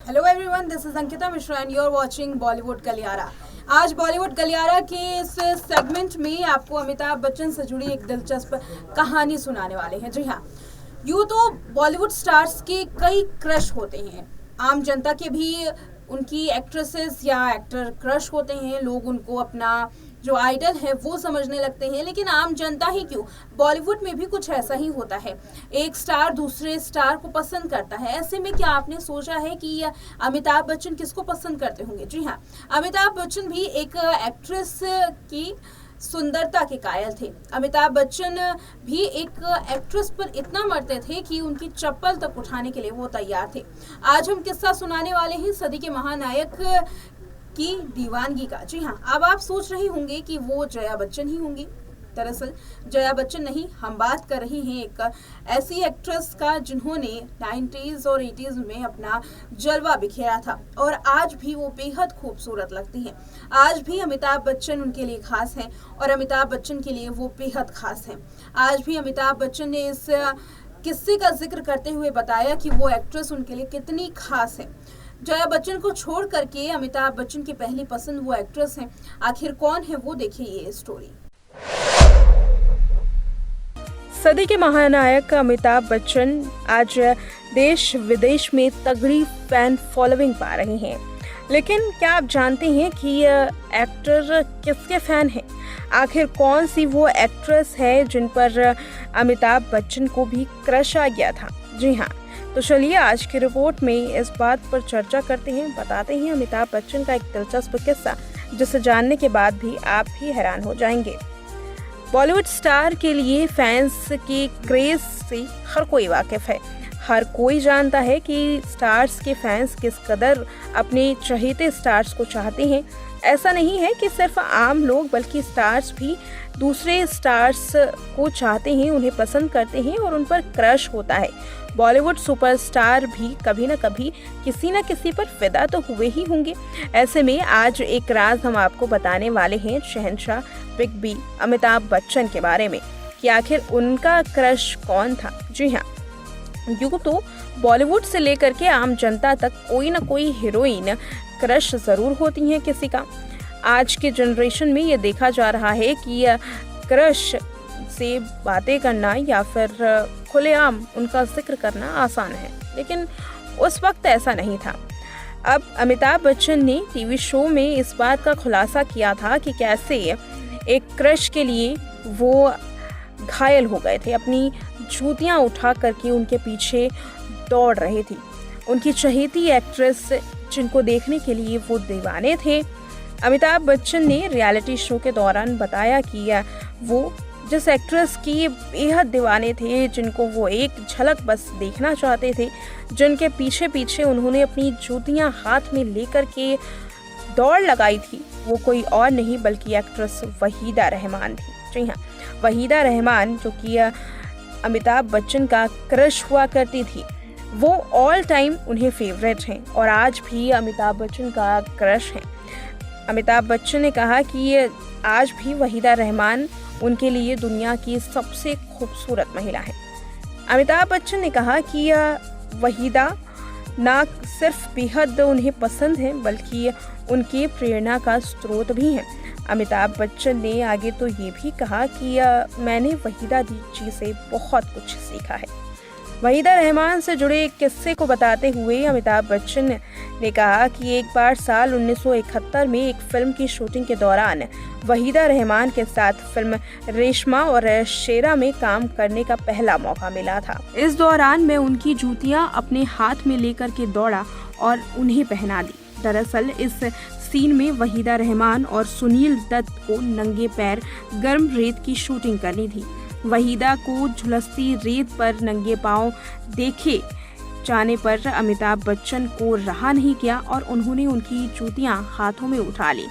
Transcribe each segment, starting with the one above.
Hello everyone, this is Ankita Mishra and you are watching Bollywood Galiyara. आज बॉलीवुड गलियारा के इस सेगमेंट में आपको अमिताभ बच्चन से जुड़ी एक दिलचस्प कहानी सुनाने वाले हैं। जी हाँ, यूँ तो बॉलीवुड स्टार्स के कई क्रश होते हैं, आम जनता के भी उनकी एक्ट्रेसेस या एक्टर क्रश होते हैं। लोग उनको अपना जो आइडल है वो समझने लगते हैं, लेकिन आम जनता ही क्यों, बॉलीवुड में भी कुछ ऐसा ही होता है। एक स्टार दूसरे स्टार को पसंद करता है। ऐसे में क्या आपने सोचा है कि अमिताभ बच्चन किसको पसंद करते होंगे? जी हाँ, अमिताभ बच्चन भी एक एक्ट्रेस की सुंदरता के कायल थे। अमिताभ बच्चन भी एक एक्ट्रेस पर इतना मरते थे कि उनकी चप्पल तक उठाने के लिए वो तैयार थे। आज हम किस्सा सुनाने वाले हैं सदी के महानायक की दीवानगी का। जी हाँ, अब आप सोच रही होंगे कि वो जया बच्चन ही होंगी। दरअसल जया बच्चन नहीं, हम बात कर रहे हैं एक ऐसी एक्ट्रेस का जिन्होंने 90s और 80s में अपना जलवा बिखेरा था और आज भी वो बेहद खूबसूरत लगती हैं। आज भी अमिताभ बच्चन उनके लिए खास हैं और अमिताभ बच्चन के लिए वो बेहद खास हैं। आज भी अमिताभ बच्चन ने इस किस्से का जिक्र करते हुए बताया कि वो एक्ट्रेस उनके लिए कितनी खास है। जया बच्चन को छोड़ करके अमिताभ बच्चन की पहली पसंद वो एक्ट्रेस हैं। आखिर कौन है वो, देखिए ये स्टोरी। सदी के महानायक अमिताभ बच्चन आज देश विदेश में तगड़ी फैन फॉलोइंग पा रहे हैं। लेकिन क्या आप जानते हैं कि एक्टर किसके फैन हैं? आखिर कौन सी वो एक्ट्रेस है जिन पर अमिताभ बच्चन को भी क्रश आ गया था? जी हाँ, तो चलिए आज की रिपोर्ट में इस बात पर चर्चा करते हैं, बताते हैं अमिताभ बच्चन का एक दिलचस्प किस्सा जिसे जानने के बाद भी आप भी हैरान हो जाएंगे। बॉलीवुड स्टार के लिए फैंस के क्रेज से हर कोई वाकिफ है। हर कोई जानता है कि स्टार्स के फैंस किस कदर अपने चहेते स्टार्स को चाहते हैं। ऐसा नहीं है कि सिर्फ आम लोग, बल्कि स्टार्स भी दूसरे स्टार्स को चाहते हैं, उन्हें पसंद करते हैं और उन पर क्रश होता है। बॉलीवुड सुपरस्टार भी कभी न कभी किसी न किसी पर फिदा तो हुए ही होंगे। ऐसे में आज एक राज हम आपको बताने वाले हैं शहंशाह बिग बी अमिताभ बच्चन के बारे में कि आखिर उनका क्रश कौन था। जी हाँ, यूँ तो बॉलीवुड से लेकर के आम जनता तक कोई न कोई हीरोइन क्रश ज़रूर होती हैं किसी का। आज के जनरेशन में ये देखा जा रहा है कि क्रश से बातें करना या फिर खुलेआम उनका जिक्र करना आसान है, लेकिन उस वक्त ऐसा नहीं था। अब अमिताभ बच्चन ने टीवी शो में इस बात का खुलासा किया था कि कैसे एक क्रश के लिए वो घायल हो गए थे, अपनी जूतियां उठा करके उनके पीछे दौड़ रहे थे। उनकी चहेती एक्ट्रेस जिनको देखने के लिए वो दीवाने थे। अमिताभ बच्चन ने रियलिटी शो के दौरान बताया कि वो जिस एक्ट्रेस की बेहद दीवाने थे, जिनको वो एक झलक बस देखना चाहते थे, जिनके पीछे पीछे उन्होंने अपनी जूतियां हाथ में लेकर के दौड़ लगाई थी, वो कोई और नहीं बल्कि एक्ट्रेस वहीदा रहमान थी। जी हाँ, वहीदा रहमान जो कि अमिताभ बच्चन का क्रश हुआ करती थी, वो ऑल टाइम उन्हें फेवरेट हैं और आज भी अमिताभ बच्चन का क्रश है। अमिताभ बच्चन ने कहा कि आज भी वहीदा रहमान उनके लिए दुनिया की सबसे खूबसूरत महिला है। अमिताभ बच्चन ने कहा कि वहीदा ना सिर्फ बेहद उन्हें पसंद है बल्कि उनके प्रेरणा का स्रोत भी हैं। अमिताभ बच्चन ने आगे तो ये भी कहा कि मैंने वहीदा जी से बहुत कुछ सीखा है। वहीदा रहमान से जुड़े एक किस्से को बताते हुए अमिताभ बच्चन ने कहा कि एक बार साल 1971 में एक फिल्म की शूटिंग के दौरान वहीदा रहमान के साथ फिल्म रेशमा और शेरा में काम करने का पहला मौका मिला था। इस दौरान मैं उनकी जूतियां अपने हाथ में लेकर के दौड़ा और उन्हें पहना दी। दरअसल इस सीन में वहीदा रहमान और सुनील दत्त को नंगे पैर गर्म रेत की शूटिंग करनी थी। वहीदा को झुलसती रेत पर नंगे पांव देखे जाने पर अमिताभ बच्चन को रहा नहीं किया और उन्होंने उनकी जूतियां हाथों में उठा ली।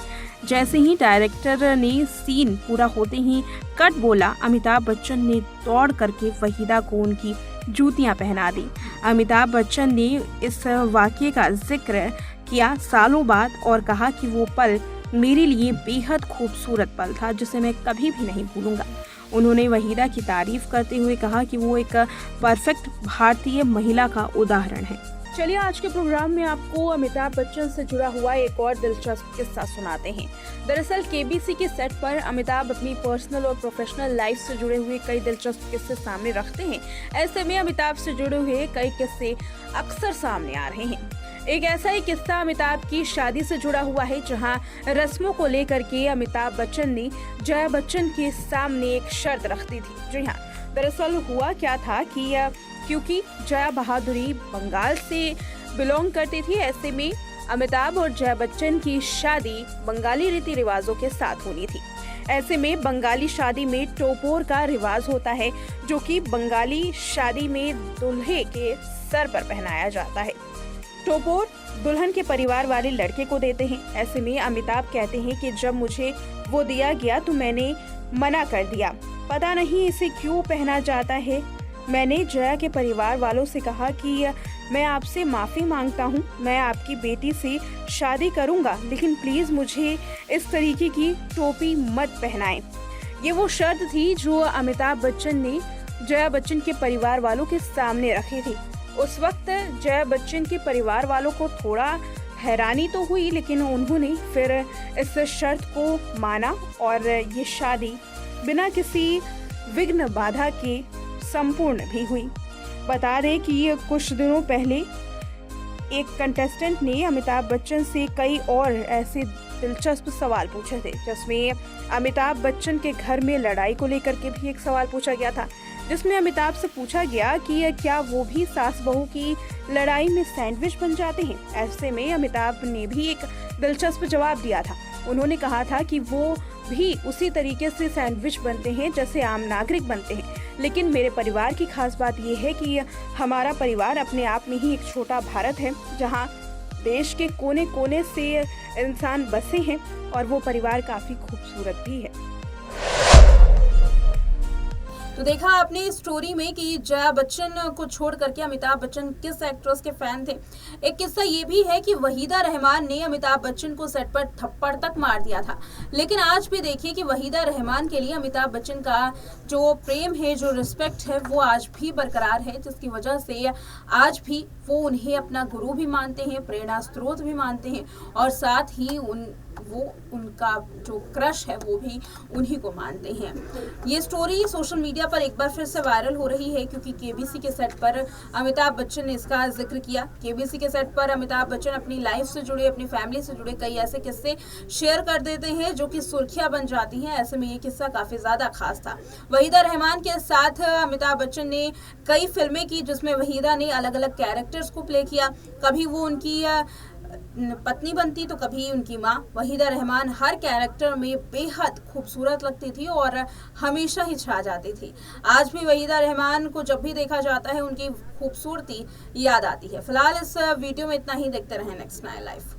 जैसे ही डायरेक्टर ने सीन पूरा होते ही कट बोला, अमिताभ बच्चन ने दौड़ करके वहीदा को उनकी जूतियां पहना दी। अमिताभ बच्चन ने इस वाकये का जिक्र किया सालों बाद और कहा कि वो पल मेरे लिए बेहद खूबसूरत पल था जिसे मैं कभी भी नहीं भूलूंगा। उन्होंने वहीदा की तारीफ करते हुए कहा कि वो एक परफेक्ट भारतीय महिला का उदाहरण है। चलिए आज के प्रोग्राम में आपको अमिताभ बच्चन से जुड़ा हुआ एक और दिलचस्प किस्सा सुनाते हैं। दरअसल केबीसी के सेट पर अमिताभ अपनी पर्सनल और प्रोफेशनल लाइफ से जुड़े हुए कई दिलचस्प किस्से सामने रखते हैं। ऐसे में अमिताभ से जुड़े हुए कई किस्से अक्सर सामने आ रहे हैं। एक ऐसा ही किस्सा अमिताभ की शादी से जुड़ा हुआ है, जहां रस्मों को लेकर के अमिताभ बच्चन ने जया बच्चन के सामने एक शर्त रख दी थी। जी हाँ, दरअसल हुआ क्या था कि क्योंकि जया बहादुरी बंगाल से बिलोंग करती थी, ऐसे में अमिताभ और जया बच्चन की शादी बंगाली रीति रिवाजों के साथ होनी थी। ऐसे में बंगाली शादी में टोपोर का रिवाज होता है, जो कि बंगाली शादी में दूल्हे के सर पर पहनाया जाता है। टोपोर दुल्हन के परिवार वाले लड़के को देते हैं। ऐसे में अमिताभ कहते हैं कि जब मुझे वो दिया गया तो मैंने मना कर दिया, पता नहीं इसे क्यों पहना जाता है। मैंने जया के परिवार वालों से कहा कि मैं आपसे माफ़ी मांगता हूँ, मैं आपकी बेटी से शादी करूँगा, लेकिन प्लीज़ मुझे इस तरीके की टोपी मत पहनाएं। ये वो शर्त थी जो अमिताभ बच्चन ने जया बच्चन के परिवार वालों के सामने रखी थी। उस वक्त जया बच्चन के परिवार वालों को थोड़ा हैरानी तो हुई, लेकिन उन्होंने फिर इस शर्त को माना और ये शादी बिना किसी विघ्न बाधा के संपूर्ण भी हुई। बता दें कि कुछ दिनों पहले एक कंटेस्टेंट ने अमिताभ बच्चन से कई और ऐसे दिलचस्प सवाल पूछे थे, जिसमें अमिताभ बच्चन के घर में लड़ाई को लेकर के भी एक सवाल पूछा गया था, जिसमें अमिताभ से पूछा गया कि क्या वो भी सास बहू की लड़ाई में सैंडविच बन जाते हैं। ऐसे में अमिताभ ने भी एक दिलचस्प जवाब दिया था। उन्होंने कहा था कि वो भी उसी तरीके से सैंडविच बनते हैं जैसे आम नागरिक बनते हैं, लेकिन मेरे परिवार की खास बात यह है कि हमारा परिवार अपने आप में ही एक छोटा भारत है, जहां देश के कोने कोने से इंसान बसे हैं और वो परिवार काफी खूबसूरत भी है। तो देखा आपने इस स्टोरी में कि जया बच्चन को छोड़ करके अमिताभ बच्चन किस एक्ट्रेस के फैन थे। एक किस्सा ये भी है कि वहीदा रहमान ने अमिताभ बच्चन को सेट पर थप्पड़ तक मार दिया था, लेकिन आज भी देखिए कि वहीदा रहमान के लिए अमिताभ बच्चन का जो प्रेम है, जो रिस्पेक्ट है, वो आज भी बरकरार है, जिसकी वजह से आज भी वो उन्हें अपना गुरु भी मानते हैं, प्रेरणा स्रोत भी मानते हैं और साथ ही उनका जो क्रश है वो भी उन्हीं को मानते हैं। ये स्टोरी सोशल मीडिया पर एक बार फिर से वायरल हो रही है, क्योंकि केबीसी के सेट पर अमिताभ बच्चन ने इसका जिक्र किया। केबीसी के सेट पर अमिताभ बच्चन अपनी लाइफ से जुड़े, अपनी फैमिली से जुड़े कई ऐसे किस्से शेयर कर देते हैं जो कि सुर्खियां बन जाती हैं। ऐसे में ये किस्सा काफी ज्यादा खास था। वहीदा रहमान के साथ अमिताभ बच्चन ने कई फिल्में की, जिसमें वहीदा ने अलग अलग कैरेक्टर्स को प्ले किया। कभी वो उनकी पत्नी बनती तो कभी उनकी माँ। वहीदा रहमान हर कैरेक्टर में बेहद खूबसूरत लगती थी और हमेशा ही छा जाती थी। आज भी वहीदा रहमान को जब भी देखा जाता है उनकी खूबसूरती याद आती है। फिलहाल इस वीडियो में इतना ही। देखते रहें नेक्स्ट नाइन लाइफ।